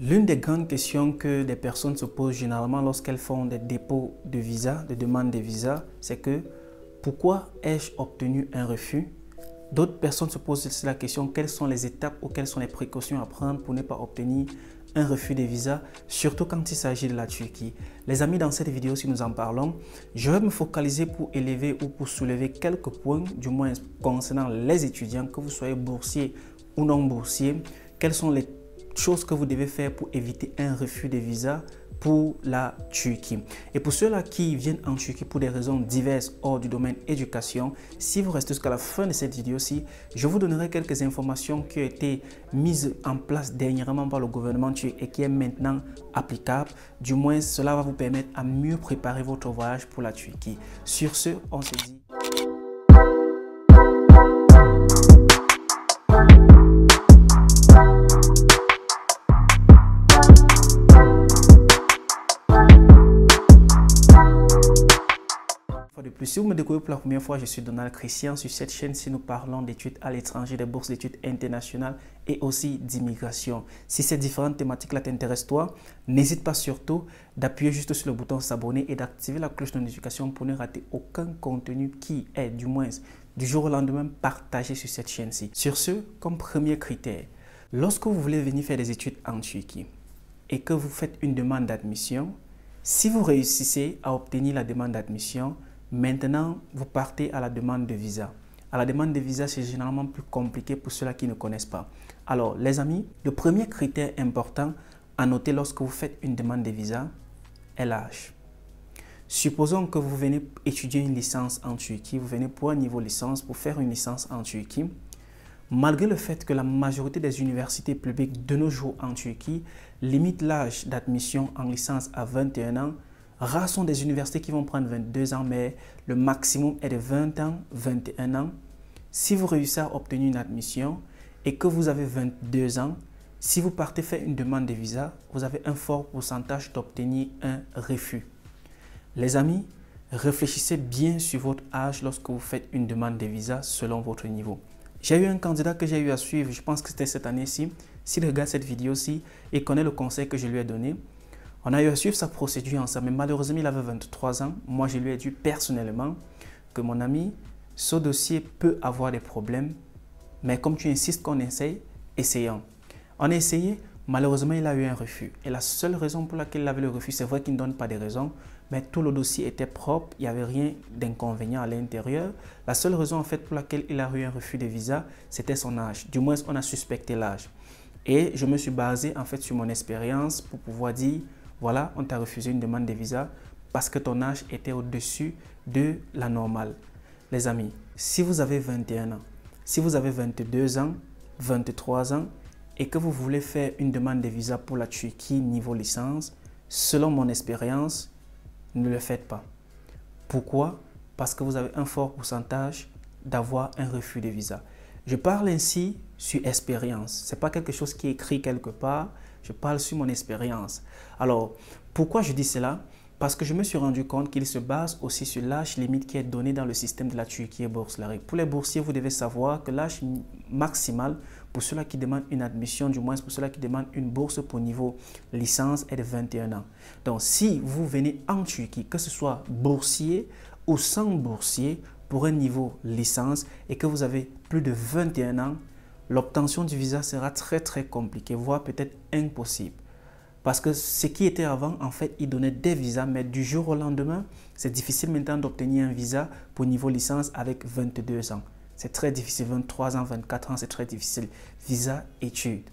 L'une des grandes questions que des personnes se posent généralement lorsqu'elles font des dépôts de visa, de demandes de visa, c'est que pourquoi ai-je obtenu un refus? D'autres personnes se posent aussi la question, quelles sont les étapes ou quelles sont les précautions à prendre pour ne pas obtenir un refus de visa, surtout quand il s'agit de la Turquie. Les amis, dans cette vidéo, si nous en parlons, je vais me focaliser pour élever ou pour soulever quelques points, du moins concernant les étudiants, que vous soyez boursier ou non boursier, quelles sont les choses que vous devez faire pour éviter un refus de visa pour la Turquie. Et pour ceux-là qui viennent en Turquie pour des raisons diverses hors du domaine éducation, si vous restez jusqu'à la fin de cette vidéo-ci, je vous donnerai quelques informations qui ont été mises en place dernièrement par le gouvernement turc et qui est maintenant applicable. Du moins, cela va vous permettre à mieux préparer votre voyage pour la Turquie. Sur ce, on se dit... De plus, si vous me découvrez pour la première fois, je suis Donald Christian. Sur cette chaîne-ci, nous parlons d'études à l'étranger, des bourses d'études internationales et aussi d'immigration. Si ces différentes thématiques-là t'intéressent, toi, n'hésite pas surtout d'appuyer juste sur le bouton s'abonner et d'activer la cloche de notification pour ne rater aucun contenu qui est, du moins, du jour au lendemain, partagé sur cette chaîne-ci. Sur ce, comme premier critère, lorsque vous voulez venir faire des études en Turquie et que vous faites une demande d'admission, si vous réussissez à obtenir la demande d'admission, maintenant, vous partez à la demande de visa. À la demande de visa, c'est généralement plus compliqué pour ceux-là qui ne connaissent pas. Alors, les amis, le premier critère important à noter lorsque vous faites une demande de visa est l'âge. Supposons que vous venez étudier une licence en Turquie, vous venez pour un niveau licence, pour faire une licence en Turquie. Malgré le fait que la majorité des universités publiques de nos jours en Turquie limitent l'âge d'admission en licence à 21 ans, rares sont des universités qui vont prendre 22 ans, mais le maximum est de 20 ans, 21 ans. Si vous réussissez à obtenir une admission et que vous avez 22 ans, si vous partez faire une demande de visa, vous avez un fort pourcentage d'obtenir un refus. Les amis, réfléchissez bien sur votre âge lorsque vous faites une demande de visa selon votre niveau. J'ai eu un candidat que j'ai eu à suivre, je pense que c'était cette année-ci. S'il regarde cette vidéo-ci et connaît le conseil que je lui ai donné, on a eu à suivre sa procédure ensemble, mais malheureusement, il avait 23 ans. Moi, je lui ai dit personnellement que mon ami, ce dossier peut avoir des problèmes, mais comme tu insistes qu'on essaye, essayons. On a essayé, malheureusement, il a eu un refus. Et la seule raison pour laquelle il avait le refus, c'est vrai qu'il ne donne pas de raison, mais tout le dossier était propre, il n'y avait rien d'inconvénient à l'intérieur. La seule raison, en fait, pour laquelle il a eu un refus de visa, c'était son âge. Du moins, on a suspecté l'âge. Et je me suis basé, en fait, sur mon expérience pour pouvoir dire, voilà, on t'a refusé une demande de visa parce que ton âge était au-dessus de la normale. Les amis, si vous avez 21 ans, si vous avez 22 ans, 23 ans et que vous voulez faire une demande de visa pour la Turquie niveau licence, selon mon expérience, ne le faites pas. Pourquoi? Parce que vous avez un fort pourcentage d'avoir un refus de visa. Je parle ainsi sur expérience. Ce n'est pas quelque chose qui est écrit quelque part. Je parle sur mon expérience. Alors, pourquoi je dis cela? Parce que je me suis rendu compte qu'il se base aussi sur l'âge limite qui est donné dans le système de la Turquie et Bourse-Lari. Pour les boursiers, vous devez savoir que l'âge maximal pour ceux-là qui demandent une admission, du moins pour ceux-là qui demandent une bourse pour niveau licence, est de 21 ans. Donc, si vous venez en Turquie, que ce soit boursier ou sans boursier, pour un niveau licence et que vous avez plus de 21 ans, l'obtention du visa sera très compliquée, voire peut-être impossible. Parce que ce qui était avant, en fait, ils donnaient des visas, mais du jour au lendemain, c'est difficile maintenant d'obtenir un visa pour niveau licence avec 22 ans. C'est très difficile, 23 ans, 24 ans, c'est très difficile. Visa, études.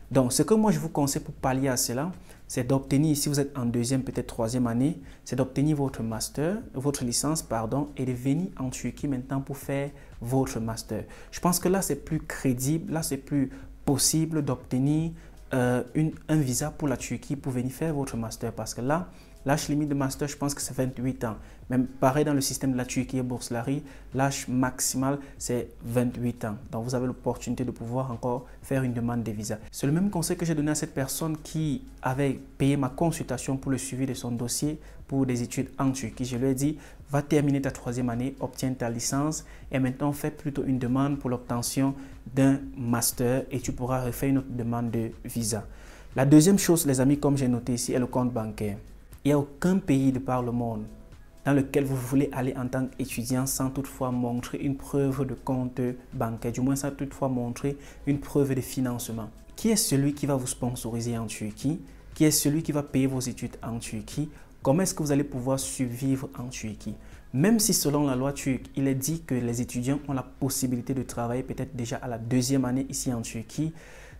Donc, ce que moi je vous conseille pour pallier à cela, c'est d'obtenir, si vous êtes en deuxième, peut-être troisième année, c'est d'obtenir votre master, votre licence, pardon, et de venir en Turquie maintenant pour faire votre master. Je pense que là, c'est plus crédible, là, c'est plus possible d'obtenir un visa pour la Turquie pour venir faire votre master. Parce que là, l'âge limite de master, je pense que c'est 28 ans. Même pareil dans le système de la Turquie et Bourse-Lari, l'âge maximal, c'est 28 ans. Donc, vous avez l'opportunité de pouvoir encore faire une demande de visa. C'est le même conseil que j'ai donné à cette personne qui avait payé ma consultation pour le suivi de son dossier pour des études en Turquie. Je lui ai dit, va terminer ta troisième année, obtiens ta licence et maintenant fais plutôt une demande pour l'obtention d'un master et tu pourras refaire une autre demande de visa. La deuxième chose, les amis, comme j'ai noté ici, est le compte bancaire. Il n'y a aucun pays de par le monde dans lequel vous voulez aller en tant qu'étudiant sans toutefois montrer une preuve de compte bancaire, du moins sans toutefois montrer une preuve de financement. Qui est celui qui va vous sponsoriser en Turquie? Qui est celui qui va payer vos études en Turquie? Comment est-ce que vous allez pouvoir survivre en Turquie? Même si selon la loi turque, il est dit que les étudiants ont la possibilité de travailler peut-être déjà à la deuxième année ici en Turquie,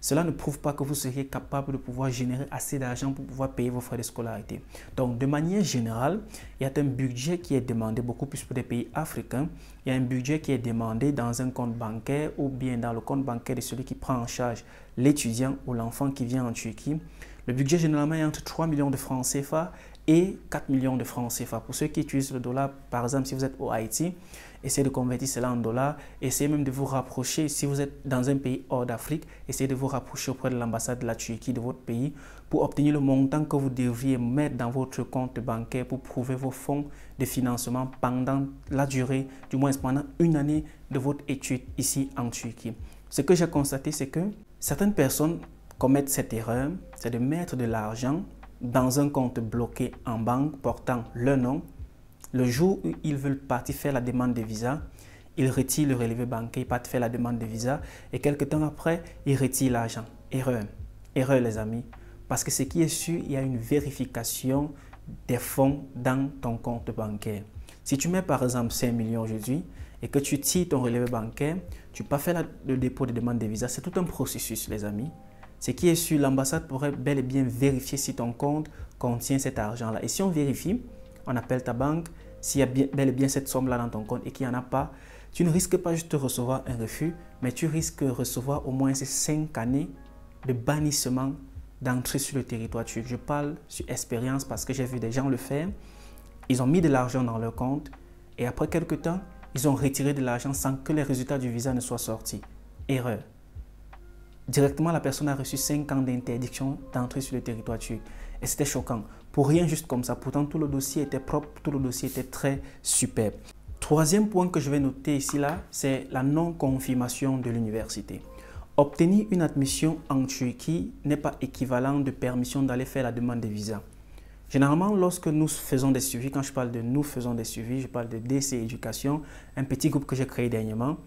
cela ne prouve pas que vous seriez capable de pouvoir générer assez d'argent pour pouvoir payer vos frais de scolarité. Donc, de manière générale, il y a un budget qui est demandé beaucoup plus pour des pays africains. Il y a un budget qui est demandé dans un compte bancaire ou bien dans le compte bancaire de celui qui prend en charge l'étudiant ou l'enfant qui vient en Turquie. Le budget généralement est entre 3 millions de francs CFA et 4 millions de francs CFA. Pour ceux qui utilisent le dollar, par exemple, si vous êtes au Haïti, essayez de convertir cela en dollars. Essayez même de vous rapprocher, si vous êtes dans un pays hors d'Afrique, essayez de vous rapprocher auprès de l'ambassade de la Turquie de votre pays pour obtenir le montant que vous devriez mettre dans votre compte bancaire pour prouver vos fonds de financement pendant la durée, du moins pendant une année de votre étude ici en Turquie. Ce que j'ai constaté, c'est que certaines personnes commettent cette erreur, c'est de mettre de l'argent dans un compte bloqué en banque portant leur nom. Le jour où ils veulent partir faire la demande de visa, ils retirent le relevé bancaire, ils partent faire la demande de visa et quelques temps après, ils retirent l'argent. Erreur. Erreur, les amis. Parce que ce qui est sûr, il y a une vérification des fonds dans ton compte bancaire. Si tu mets par exemple 5 millions aujourd'hui et que tu tires ton relevé bancaire, tu n'as pas fait le dépôt de demande de visa. C'est tout un processus, les amis. Ce qui est sûr, l'ambassade pourrait bel et bien vérifier si ton compte contient cet argent-là. Et si on vérifie, on appelle ta banque, s'il y a bel et bien cette somme-là dans ton compte et qu'il n'y en a pas, tu ne risques pas juste de recevoir un refus, mais tu risques de recevoir au moins ces 5 années de bannissement d'entrée sur le territoire turc. Je parle sur expérience parce que j'ai vu des gens le faire. Ils ont mis de l'argent dans leur compte et après quelques temps, ils ont retiré de l'argent sans que les résultats du visa ne soient sortis. Erreur. Directement, la personne a reçu 5 ans d'interdiction d'entrer sur le territoire turc. Et c'était choquant. Pour rien, juste comme ça. Pourtant, tout le dossier était propre, tout le dossier était très superbe. Troisième point que je vais noter ici, là, c'est la non-confirmation de l'université. Obtenir une admission en Turquie n'est pas équivalent de permission d'aller faire la demande de visa. Généralement, lorsque nous faisons des suivis, quand je parle de nous faisons des suivis, je parle de DC Éducation, un petit groupe que j'ai créé dernièrement,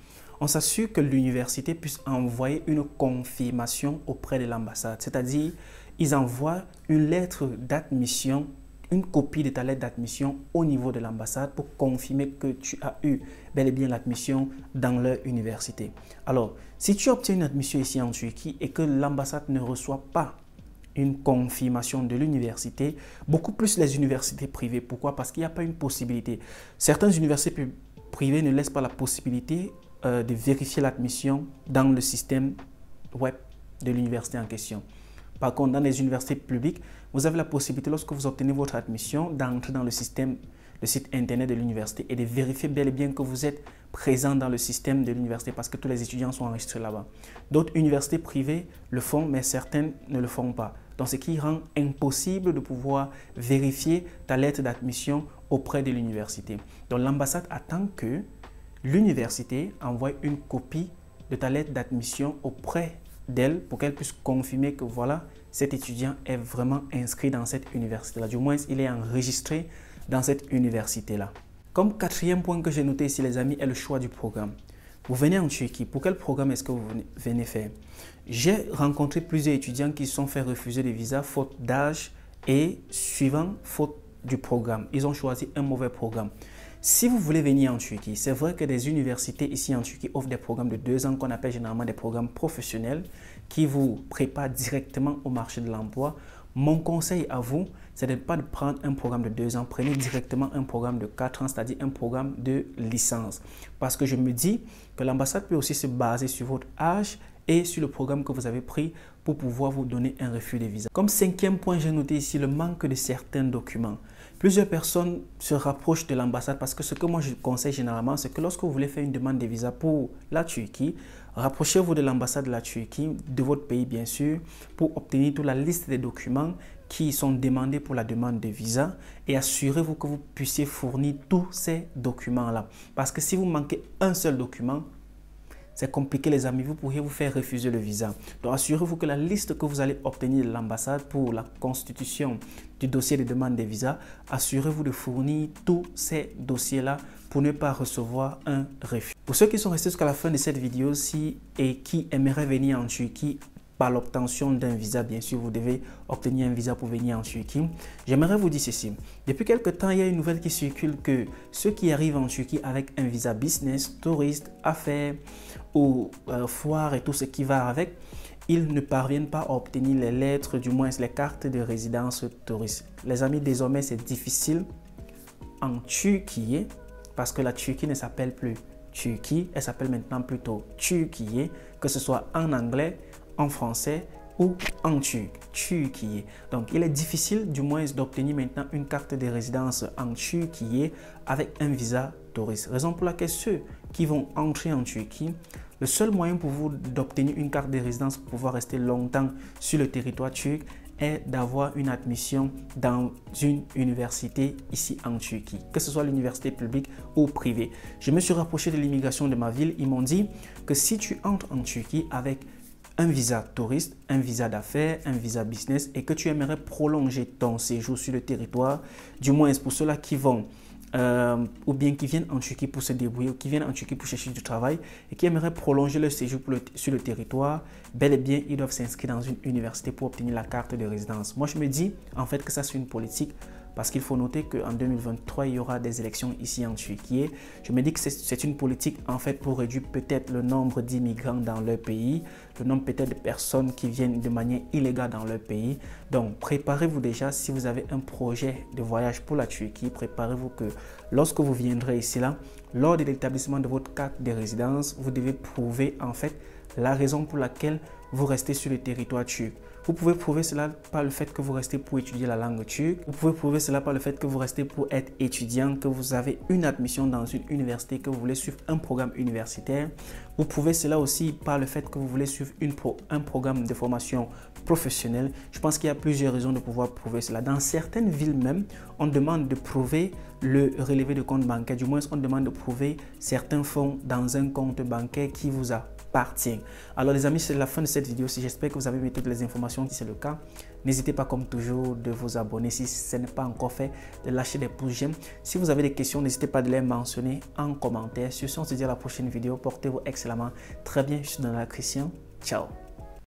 on s'assure que l'université puisse envoyer une confirmation auprès de l'ambassade. C'est-à-dire, ils envoient une lettre d'admission, une copie de ta lettre d'admission au niveau de l'ambassade pour confirmer que tu as eu bel et bien l'admission dans leur université. Alors, si tu obtiens une admission ici en Turquie et que l'ambassade ne reçoit pas une confirmation de l'université, beaucoup plus les universités privées. Pourquoi? Parce qu'il n'y a pas une possibilité. Certaines universités privées ne laissent pas la possibilité de vérifier l'admission dans le système web de l'université en question. Par contre, dans les universités publiques, vous avez la possibilité, lorsque vous obtenez votre admission, d'entrer dans le site internet de l'université et de vérifier bel et bien que vous êtes présent dans le système de l'université parce que tous les étudiants sont enregistrés là-bas. D'autres universités privées le font, mais certaines ne le font pas. Donc, ce qui rend impossible de pouvoir vérifier ta lettre d'admission auprès de l'université. Donc, l'ambassade attend que l'université envoie une copie de ta lettre d'admission auprès d'elle pour qu'elle puisse confirmer que voilà, cet étudiant est vraiment inscrit dans cette université-là. Du moins, il est enregistré dans cette université-là. Comme quatrième point que j'ai noté ici, les amis, est le choix du programme. Vous venez en Turquie, pour quel programme est-ce que vous venez faire? J'ai rencontré plusieurs étudiants qui se sont fait refuser des visas faute d'âge et suivant faute du programme. Ils ont choisi un mauvais programme. Si vous voulez venir en Turquie, c'est vrai que des universités ici en Turquie offrent des programmes de 2 ans qu'on appelle généralement des programmes professionnels qui vous préparent directement au marché de l'emploi. Mon conseil à vous, c'est de ne pas prendre un programme de 2 ans. Prenez directement un programme de 4 ans, c'est-à-dire un programme de licence. Parce que je me dis que l'ambassade peut aussi se baser sur votre âge et sur le programme que vous avez pris pour pouvoir vous donner un refus de visa. Comme 5e point, j'ai noté ici le manque de certains documents. Plusieurs personnes se rapprochent de l'ambassade parce que ce que moi je conseille généralement, c'est que lorsque vous voulez faire une demande de visa pour la Turquie, rapprochez-vous de l'ambassade de la Turquie, de votre pays bien sûr, pour obtenir toute la liste des documents qui sont demandés pour la demande de visa et assurez-vous que vous puissiez fournir tous ces documents-là. Parce que si vous manquez un seul document, c'est compliqué les amis, vous pourriez vous faire refuser le visa. Donc assurez-vous que la liste que vous allez obtenir de l'ambassade pour la constitution du dossier de demande de visa, assurez-vous de fournir tous ces dossiers-là pour ne pas recevoir un refus. Pour ceux qui sont restés jusqu'à la fin de cette vidéo-ci et qui aimeraient venir en Turquie, par l'obtention d'un visa, bien sûr, vous devez obtenir un visa pour venir en Turquie. J'aimerais vous dire ceci. Depuis quelques temps, il y a une nouvelle qui circule que ceux qui arrivent en Turquie avec un visa business, touriste, affaires ou foire et tout ce qui va avec, ils ne parviennent pas à obtenir les lettres, du moins les cartes de résidence touriste. Les amis, désormais, c'est difficile en Turquie parce que la Turquie ne s'appelle plus Turquie, elle s'appelle maintenant plutôt Turquie, que ce soit en anglais, en français ou en Turquie. Donc, il est difficile du moins d'obtenir maintenant une carte de résidence en Turquie avec un visa touriste. Raison pour laquelle ceux qui vont entrer en Turquie, le seul moyen pour vous d'obtenir une carte de résidence pour pouvoir rester longtemps sur le territoire turc est d'avoir une admission dans une université ici en Turquie, que ce soit l'université publique ou privée. Je me suis rapproché de l'immigration de ma ville. Ils m'ont dit que si tu entres en Turquie avec un visa touriste, un visa d'affaires, un visa business et que tu aimerais prolonger ton séjour sur le territoire, du moins pour ceux-là qui vont ou bien qui viennent en Turquie pour se débrouiller, ou qui viennent en Turquie pour chercher du travail et qui aimeraient prolonger leur séjour sur le territoire, bel et bien, ils doivent s'inscrire dans une université pour obtenir la carte de résidence. Moi, je me dis en fait que ça, c'est une politique parce qu'il faut noter qu'en 2023, il y aura des élections ici en Turquie. Je me dis que c'est une politique en fait pour réduire peut-être le nombre d'immigrants dans leur pays, le nombre peut-être de personnes qui viennent de manière illégale dans leur pays. Donc, préparez-vous déjà si vous avez un projet de voyage pour la Turquie, préparez-vous que lorsque vous viendrez ici là, lors de l'établissement de votre carte de résidence, vous devez prouver en fait la raison pour laquelle vous restez sur le territoire turc. Vous pouvez prouver cela par le fait que vous restez pour étudier la langue turque. Vous pouvez prouver cela par le fait que vous restez pour être étudiant, que vous avez une admission dans une université, que vous voulez suivre un programme universitaire. Vous prouvez cela aussi par le fait que vous voulez suivre un programme de formation professionnelle. Je pense qu'il y a plusieurs raisons de pouvoir prouver cela. Dans certaines villes même, on demande de prouver le relevé de compte bancaire. Du moins, on demande de prouver certains fonds dans un compte bancaire qui vous appartient. Alors les amis, c'est la fin de cette vidéo. J'espère que vous avez mis toutes les informations. Si c'est le cas, n'hésitez pas comme toujours de vous abonner. Si ce n'est pas encore fait, de lâcher des pouces j'aime. Si vous avez des questions, n'hésitez pas de les mentionner en commentaire. Sur ce, on se dit à la prochaine vidéo. Portez-vous excellemment. Très bien, je suis dans la Christian. Ciao.